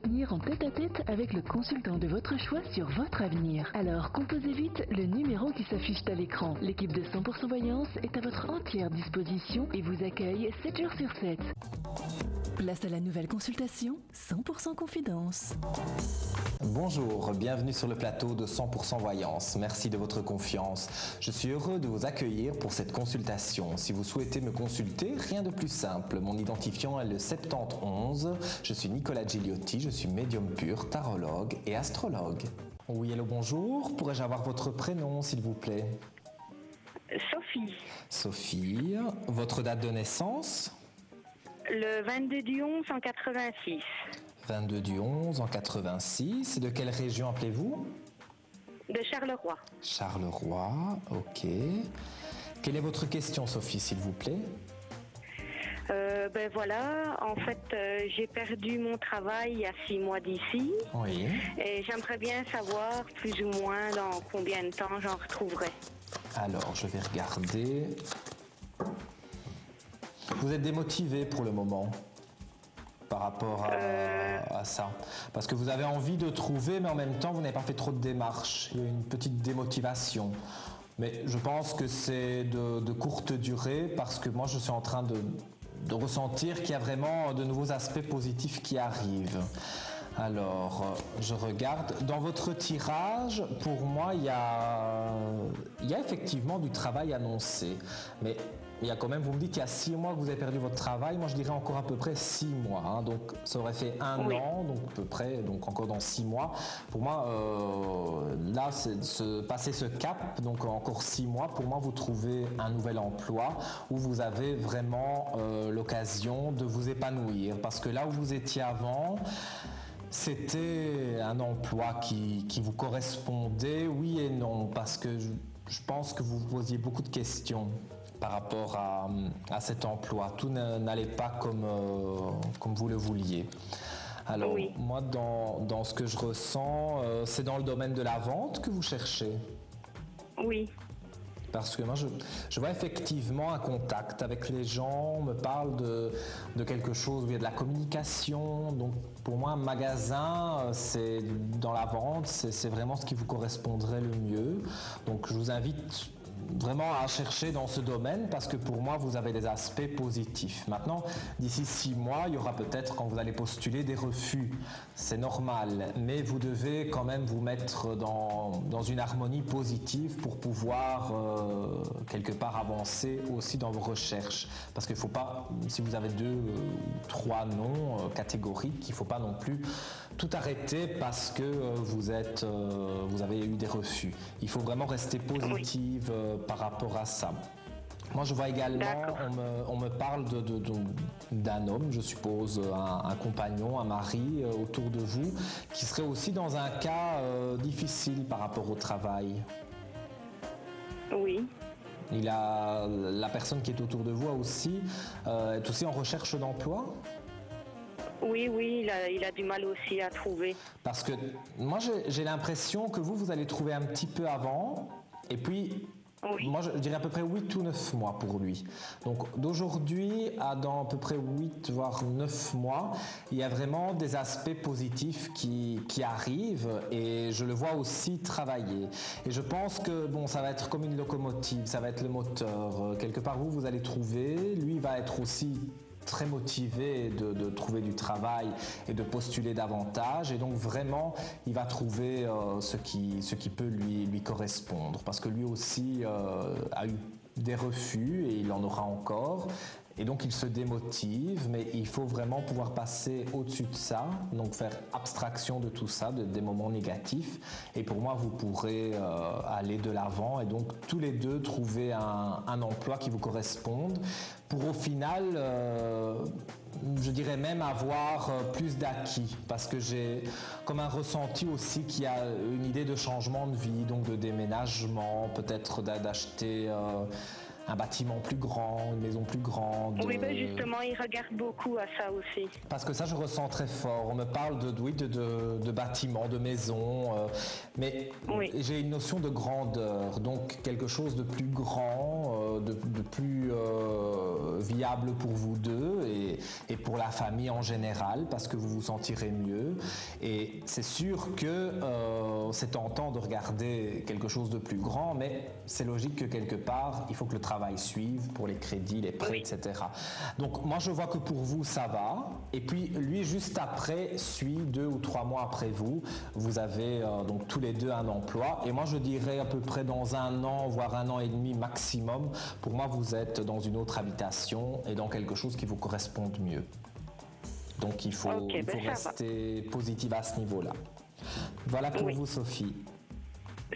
Venir en tête-à-tête avec le consultant de votre choix sur votre avenir. Alors composez vite le numéro qui s'affiche à l'écran. L'équipe de 100% Voyance est à votre entière disposition et vous accueille 7 jours sur 7. Place à la nouvelle consultation 100% Confidence. Bonjour, bienvenue sur le plateau de 100% Voyance. Merci de votre confiance. Je suis heureux de vous accueillir pour cette consultation. Si vous souhaitez me consulter, rien de plus simple. Mon identifiant est le 71. Je suis Nicolas Gigliotti, je suis médium pur, tarologue et astrologue. Oui, hello, bonjour. Pourrais-je avoir votre prénom, s'il vous plaît? Sophie. Sophie. Votre date de naissance? Le 22 du 11 en 86. 22 du 11 en 86. De quelle région appelez-vous? De Charleroi. Charleroi, ok. Quelle est votre question, Sophie, s'il vous plaît? Ben voilà, en fait, j'ai perdu mon travail il y a 6 mois d'ici. Oui. Et j'aimerais bien savoir plus ou moins dans combien de temps j'en retrouverai. Alors, je vais regarder. Vous êtes démotivé pour le moment par rapport à ça, parce que vous avez envie de trouver, mais en même temps, vous n'avez pas fait trop de démarches. Il y a une petite démotivation. Mais je pense que c'est de courte durée, parce que moi, je suis en train de ressentir qu'il y a vraiment de nouveaux aspects positifs qui arrivent. Alors, je regarde. Dans votre tirage, pour moi, il y a effectivement du travail annoncé. Mais il y a quand même, vous me dites qu'il y a 6 mois que vous avez perdu votre travail. Moi, je dirais encore à peu près 6 mois. Hein. Donc, ça aurait fait un an, donc à peu près, donc encore dans 6 mois. Pour moi, là, c'est passer ce cap, donc encore 6 mois, pour moi, vous trouvez un nouvel emploi où vous avez vraiment l'occasion de vous épanouir. Parce que là où vous étiez avant, c'était un emploi qui vous correspondait, oui et non, parce que je pense que vous vous posiez beaucoup de questions par rapport à cet emploi. Tout n'allait pas comme vous le vouliez. Alors, oui. Moi, dans ce que je ressens, c'est dans le domaine de la vente que vous cherchez? Oui. Parce que moi, je vois effectivement un contact avec les gens, on me parle de quelque chose où il y a de la communication. Donc, pour moi, un magasin, c'est dans la vente, c'est vraiment ce qui vous correspondrait le mieux. Donc, je vous invite vraiment à chercher dans ce domaine, parce que pour moi, vous avez des aspects positifs. Maintenant, d'ici 6 mois, il y aura peut-être, quand vous allez postuler, des refus. C'est normal, mais vous devez quand même vous mettre dans une harmonie positive pour pouvoir quelque part avancer aussi dans vos recherches. Parce qu'il ne faut pas, si vous avez 2 ou 3 noms catégoriques, il ne faut pas non plus tout arrêter parce que vous avez eu des refus. Il faut vraiment rester positive par rapport à ça. Moi, je vois également, on me parle d'un homme, je suppose, un compagnon, un mari autour de vous, qui serait aussi dans un cas difficile par rapport au travail. Oui. La personne qui est autour de vous est aussi en recherche d'emploi? Oui, il a du mal aussi à trouver. Parce que moi, j'ai l'impression que vous allez trouver un petit peu avant, et puis moi, je dirais à peu près 8 ou 9 mois pour lui. Donc, d'aujourd'hui à dans à peu près 8, voire 9 mois, il y a vraiment des aspects positifs qui arrivent, et je le vois aussi travailler. Et je pense que, bon, ça va être comme une locomotive, ça va être le moteur. Quelque part, vous allez trouver, lui va être aussi très motivé de trouver du travail et de postuler davantage, et donc vraiment il va trouver ce qui peut lui correspondre, parce que lui aussi a eu des refus et il en aura encore, et donc il se démotive, mais il faut vraiment pouvoir passer au-dessus de ça, donc faire abstraction de tout ça, des moments négatifs, et pour moi vous pourrez aller de l'avant et donc tous les deux trouver un emploi qui vous corresponde, pour au final je dirais même avoir plus d'acquis, parce que j'ai comme un ressenti aussi qu'il y a une idée de changement de vie, donc de déménagement, peut-être d'acheter un bâtiment plus grand, une maison plus grande. Oui, ben justement, il regarde beaucoup à ça aussi. Parce que ça, je ressens très fort. On me parle de bâtiments, de maisons, mais j'ai une notion de grandeur, donc quelque chose de plus grand, de plus viable pour vous deux et pour la famille en général, parce que vous vous sentirez mieux. Et c'est sûr que c'est tentant de regarder quelque chose de plus grand, mais c'est logique que quelque part, il faut que le travail suive pour les crédits, les prêts, etc. Donc moi, je vois que pour vous, ça va. Et puis lui, juste après, suit 2 ou 3 mois après vous. Vous avez donc tous les deux un emploi. Et moi, je dirais à peu près dans 1 an, voire 1 an et demi maximum. Pour moi, vous êtes dans une autre habitation et dans quelque chose qui vous corresponde mieux. Donc il faut rester positive à ce niveau-là. Voilà pour vous, Sophie.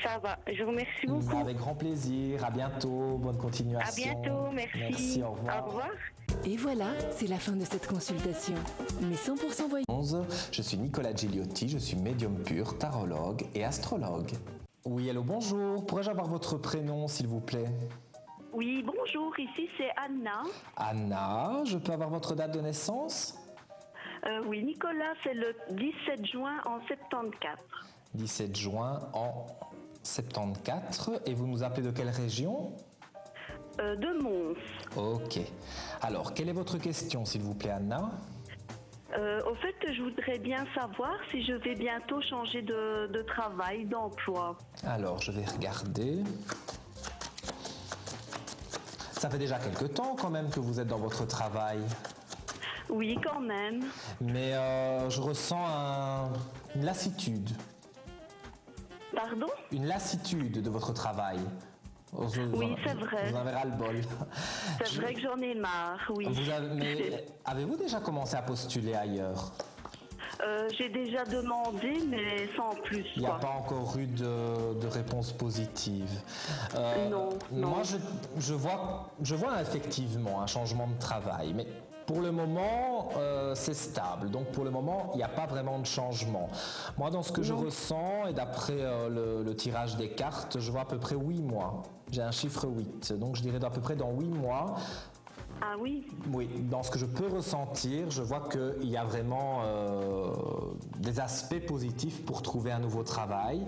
Ça va, je vous remercie beaucoup. Avec grand plaisir, à bientôt, bonne continuation. À bientôt, merci. Merci, au revoir. Au revoir. Et voilà, c'est la fin de cette consultation. Mais 100% voyance. Je suis Nicolas Gigliotti, je suis médium pur, tarologue et astrologue. Oui, allô, bonjour. Pourrais-je avoir votre prénom, s'il vous plaît? Oui, bonjour, ici c'est Anna. Anna, je peux avoir votre date de naissance? Oui, Nicolas, c'est le 17 juin en 74. 17 juin en 74. Et vous nous appelez de quelle région? De Mons. Ok. Alors, quelle est votre question, s'il vous plaît, Anna? Au fait, je voudrais bien savoir si je vais bientôt changer de travail, d'emploi. Alors, je vais regarder. Ça fait déjà quelque temps quand même que vous êtes dans votre travail. Oui, quand même. Mais je ressens une lassitude. Pardon? Une lassitude de votre travail. Oui, c'est vrai. Vous en avez ras-le-bol. C'est vrai que j'en ai marre, oui. Mais avez-vous déjà commencé à postuler ailleurs? J'ai déjà demandé, mais sans plus. Il n'y a pas encore eu de réponse positive. Non. Moi, je vois effectivement un changement de travail, mais pour le moment, c'est stable. Donc, pour le moment, il n'y a pas vraiment de changement. Moi, dans ce que je ressens, et d'après le tirage des cartes, je vois à peu près 8 mois. J'ai un chiffre 8. Donc, je dirais à peu près dans 8 mois. Ah oui? Oui, dans ce que je peux ressentir, je vois qu'il y a vraiment des aspects positifs pour trouver un nouveau travail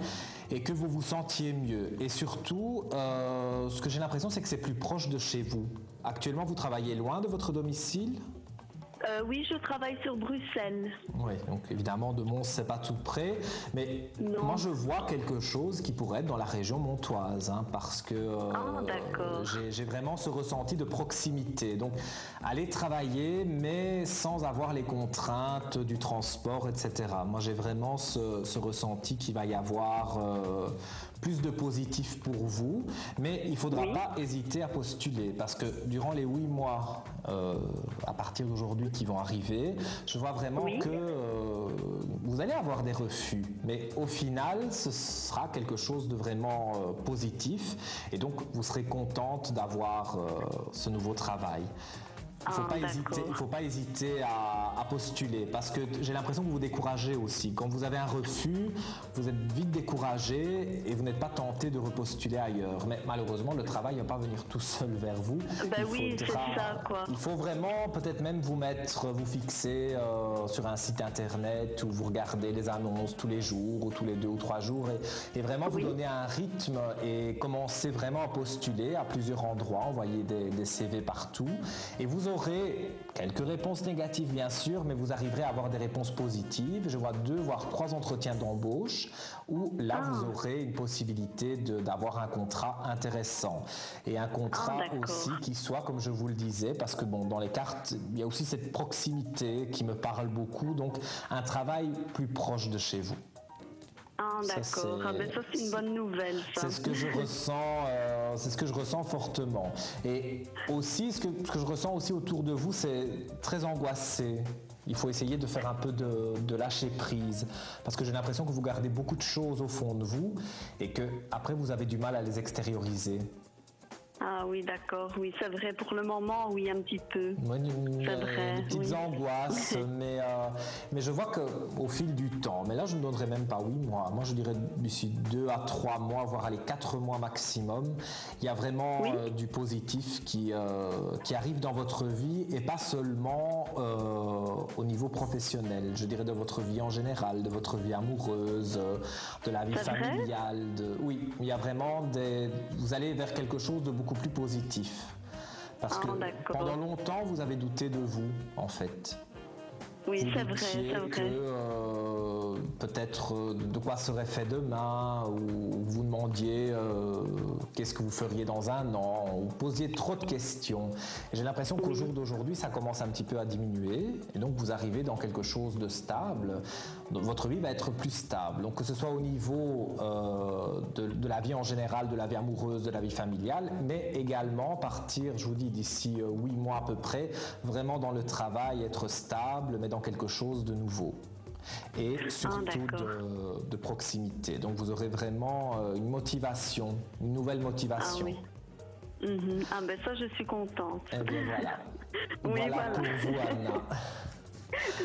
et que vous vous sentiez mieux. Et surtout, ce que j'ai l'impression, c'est que c'est plus proche de chez vous. Actuellement, vous travaillez loin de votre domicile? Oui, je travaille sur Bruxelles. Oui, donc évidemment, de Mons, c'est pas tout près, mais moi, je vois quelque chose qui pourrait être dans la région montoise, hein, parce que j'ai vraiment ce ressenti de proximité. Donc, aller travailler, mais sans avoir les contraintes du transport, etc. Moi, j'ai vraiment ce ressenti qu'il va y avoir plus de positif pour vous, mais il ne faudra pas hésiter à postuler, parce que durant les 8 mois, à partir d'aujourd'hui, qui vont arriver, je vois vraiment que vous allez avoir des refus, mais au final, ce sera quelque chose de vraiment positif, et donc vous serez contente d'avoir ce nouveau travail. Il ne faut pas hésiter à postuler, parce que j'ai l'impression que vous vous découragez aussi. Quand vous avez un refus, vous êtes vite découragé et vous n'êtes pas tenté de repostuler ailleurs. Mais malheureusement, le travail ne va pas venir tout seul vers vous. C'est ça, quoi. Il faut vraiment peut-être même vous fixer sur un site internet où vous regardez les annonces tous les jours ou tous les 2 ou 3 jours et vraiment vous donner un rythme et commencer vraiment à postuler à plusieurs endroits, envoyer des CV partout et vous aurez quelques réponses négatives bien sûr, mais vous arriverez à avoir des réponses positives. Je vois 2 voire 3 entretiens d'embauche où là vous aurez une possibilité d'avoir un contrat intéressant et un contrat aussi qui soit comme je vous le disais, parce que bon, dans les cartes il y a aussi cette proximité qui me parle beaucoup, donc un travail plus proche de chez vous. Ah d'accord, ça c'est une bonne nouvelle ça. C'est ce que je ressens, fortement. Et aussi, ce que je ressens aussi autour de vous, c'est très angoissé. Il faut essayer de faire un peu de lâcher prise, parce que j'ai l'impression que vous gardez beaucoup de choses au fond de vous et que après vous avez du mal à les extérioriser. Ah oui, d'accord, oui, c'est vrai, pour le moment, oui, un petit peu. C'est vrai, des petites oui. angoisses, mais je vois qu'au fil du temps, mais là je ne donnerais même pas 8 mois, moi je dirais d'ici 2 à 3 mois, voire les 4 mois maximum, il y a vraiment Oui. du positif qui arrive dans votre vie et pas seulement au niveau professionnel, je dirais de votre vie en général, de votre vie amoureuse, de la vie C'est vrai? familiale, oui, il y a vraiment vous allez vers quelque chose de beaucoup plus positif. Parce que d'accord. pendant longtemps, vous avez douté de vous, en fait. Oui, Vous c'est vrai, doutiez c'est vrai. que peut-être de quoi serait fait demain, ou vous demandiez qu'est-ce que vous feriez dans un an, ou posiez trop de questions. Et j'ai l'impression qu'au jour d'aujourd'hui, ça commence un petit peu à diminuer, et donc vous arrivez dans quelque chose de stable. Donc, votre vie va être plus stable. Donc que ce soit au niveau de la vie en général, de la vie amoureuse, de la vie familiale, mais également partir, je vous dis, d'ici 8 mois à peu près, vraiment dans le travail, être stable, mais dans quelque chose de nouveau. Et surtout de proximité. Donc vous aurez vraiment une motivation, une nouvelle motivation. Ah oui. Ah ben ça, je suis contente. Et bien voilà. Oui, voilà pour vous, Anna.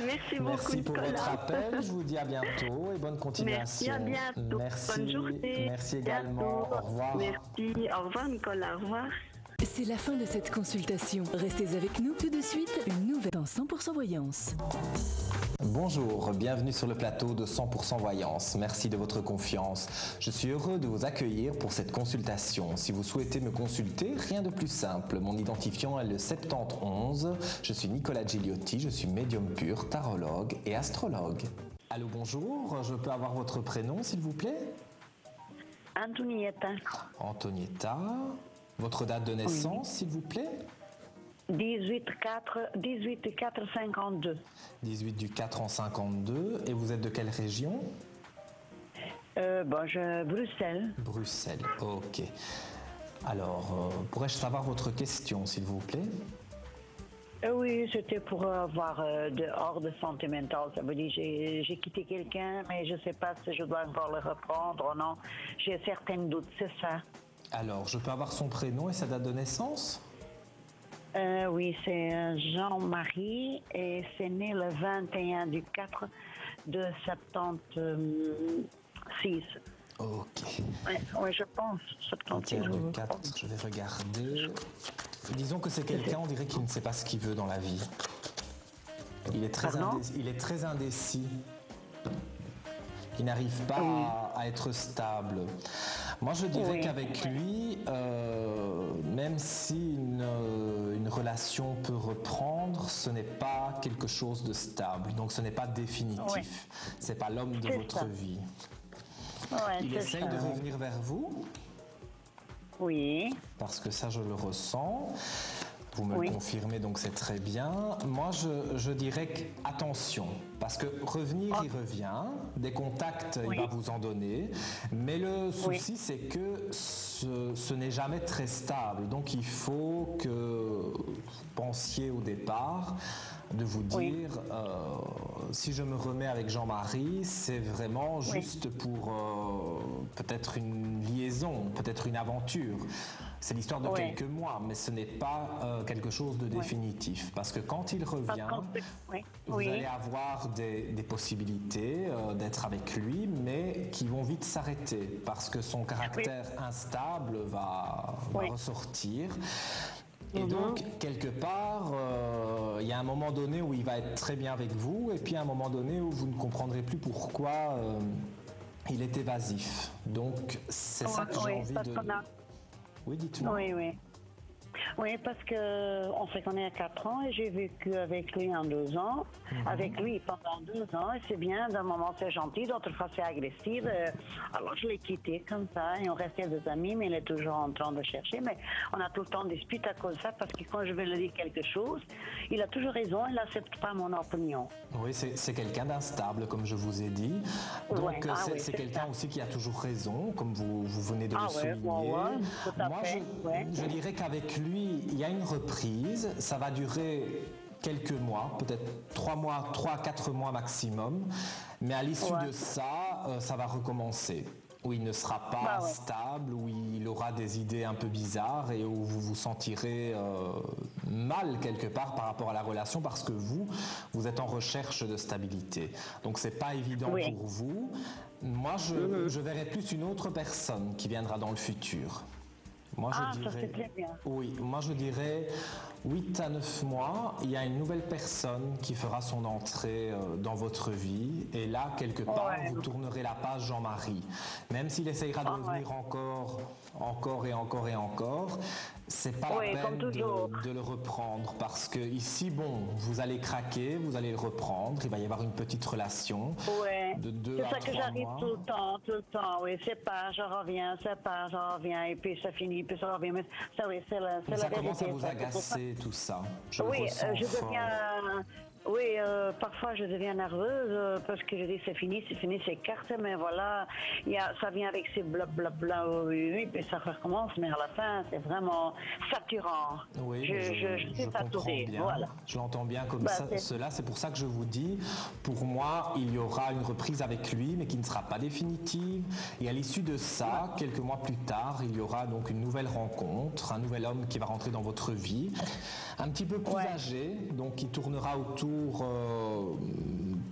Merci beaucoup, Merci pour Nicolas. votre appel. Je vous dis à bientôt et bonne continuation. Merci, à bientôt. Merci. Bonne journée. Merci également. Bientôt. Au revoir. Merci. Au revoir, Nicolas. Au revoir. C'est la fin de cette consultation. Restez avec nous tout de suite, une nouvelle dans 100% Voyance. Bonjour, bienvenue sur le plateau de 100% Voyance. Merci de votre confiance. Je suis heureux de vous accueillir pour cette consultation. Si vous souhaitez me consulter, rien de plus simple. Mon identifiant est le 71. Je suis Nicolas Gigliotti, je suis médium pur, tarologue et astrologue. Allô, bonjour, je peux avoir votre prénom s'il vous plaît? Antonietta. Antonietta. Votre date de naissance s'il vous plaît? 18-4-52. 18 du 4 en 52. Et vous êtes de quelle région? Bruxelles. Bruxelles, ok. Alors, pourrais-je savoir votre question, s'il vous plaît? Oui, c'était pour avoir hors de santé mentale. Ça veut dire j'ai quitté quelqu'un, mais je ne sais pas si je dois encore le reprendre ou non. J'ai certains doutes, c'est ça. Alors, je peux avoir son prénom et sa date de naissance? Oui, c'est Jean-Marie et c'est né le 21 du 4 de 76. Ok. Oui, je pense. 76. 21 du 4, je vais regarder. Disons que c'est quelqu'un, on dirait qu'il ne sait pas ce qu'il veut dans la vie. Il est très indécis. Il n'arrive pas à être stable. Moi, je dirais qu'avec lui, même si une relation peut reprendre, ce n'est pas quelque chose de stable. Donc, ce n'est pas définitif. C'est pas l'homme de votre vie. Il essaye de revenir vers vous. Oui. Parce que ça, je le ressens. Vous me le confirmez, donc c'est très bien. Moi, je dirais attention, parce que revenir, il revient. Des contacts, il va vous en donner. Mais le souci, c'est que ce n'est jamais très stable. Donc, il faut que vous pensiez au départ de vous dire, si je me remets avec Jean-Marie, c'est vraiment juste pour peut-être une liaison, peut-être une aventure. C'est l'histoire de quelques mois, mais ce n'est pas quelque chose de définitif. Parce que quand il revient, vous allez avoir des possibilités d'être avec lui, mais qui vont vite s'arrêter. Parce que son caractère instable va ressortir. Et donc, quelque part, il y a un moment donné où il va être très bien avec vous, et puis un moment donné où vous ne comprendrez plus pourquoi il est évasif. Donc, c'est ça que j'ai envie de... Oui, dites-moi. Oui, parce qu'on se connaît à 4 ans et j'ai vécu avec lui en 2 ans. Avec lui pendant 2 ans, et c'est bien, d'un moment c'est gentil, d'autres fois c'est agressif. Alors je l'ai quitté comme ça et on restait des amis, mais il est toujours en train de chercher. Mais on a tout le temps dispute à cause de ça, parce que quand je vais lui dire quelque chose, il a toujours raison, il n'accepte pas mon opinion. Oui, c'est quelqu'un d'instable, comme je vous ai dit. Donc c'est quelqu'un aussi qui a toujours raison, comme vous venez de le souligner. Moi, je dirais qu'avec lui, il y a une reprise, ça va durer quelques mois, peut-être 3 à 4 mois maximum, mais à l'issue de ça, ça va recommencer. où il ne sera pas stable, où il aura des idées un peu bizarres et où vous vous sentirez mal quelque part par rapport à la relation parce que vous êtes en recherche de stabilité. Donc c'est pas évident pour vous. Moi, je verrais plus une autre personne qui viendra dans le futur. Moi, je dirais, ça c'est très bien. Oui, moi je dirais 8 à 9 mois, il y a une nouvelle personne qui fera son entrée dans votre vie et là, quelque part, vous tournerez la page Jean-Marie. Même s'il essayera de revenir encore et encore, c'est pas la peine de le reprendre parce que ici, bon, vous allez craquer, vous allez le reprendre, il va y avoir une petite relation de 2 à 3 mois. C'est ça que j'arrive tout le temps, oui, c'est pas, je reviens, et puis ça finit, puis ça revient, mais ça, oui, c'est la vérité. Ça commence à vous agacer tout ça, je parfois je deviens nerveuse parce que je dis c'est fini, c'est carte, mais voilà, ça vient avec ces blablabla, puis ça recommence, mais à la fin c'est vraiment saturant. Oui, je comprends bien, voilà. Je l'entends bien comme cela, c'est pour ça que je vous dis, pour moi il y aura une reprise avec lui, mais qui ne sera pas définitive, et à l'issue de ça, quelques mois plus tard, il y aura donc une nouvelle rencontre, un nouvel homme qui va rentrer dans votre vie, un petit peu plus âgé, donc qui tournera autour.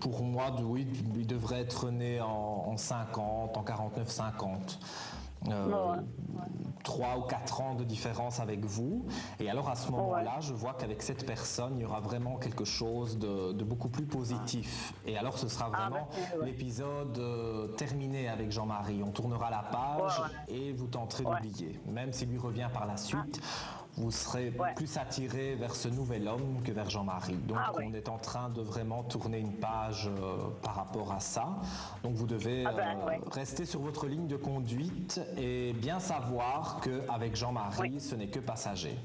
Pour moi, il devrait être né en 50, en 49-50. 3 ou 4 ans de différence avec vous. Et alors à ce moment-là, je vois qu'avec cette personne, il y aura vraiment quelque chose de beaucoup plus positif. Et alors ce sera vraiment l'épisode terminé avec Jean-Marie. On tournera la page et vous tenterez d'oublier. Même s'il lui revient par la suite, vous serez plus attiré vers ce nouvel homme que vers Jean-Marie. Donc on est en train de vraiment tourner une page par rapport à ça. Donc vous devez rester sur votre ligne de conduite et bien savoir qu'avec Jean-Marie, ce n'est que passager.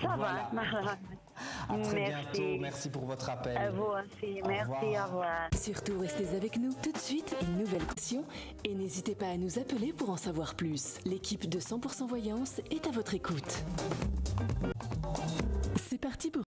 Ça va. À très bientôt. Merci pour votre appel. À vous aussi. Merci, au revoir. Surtout, restez avec nous. Tout de suite, une nouvelle question. Et n'hésitez pas à nous appeler pour en savoir plus. L'équipe de 100% Voyance est à votre écoute. C'est parti pour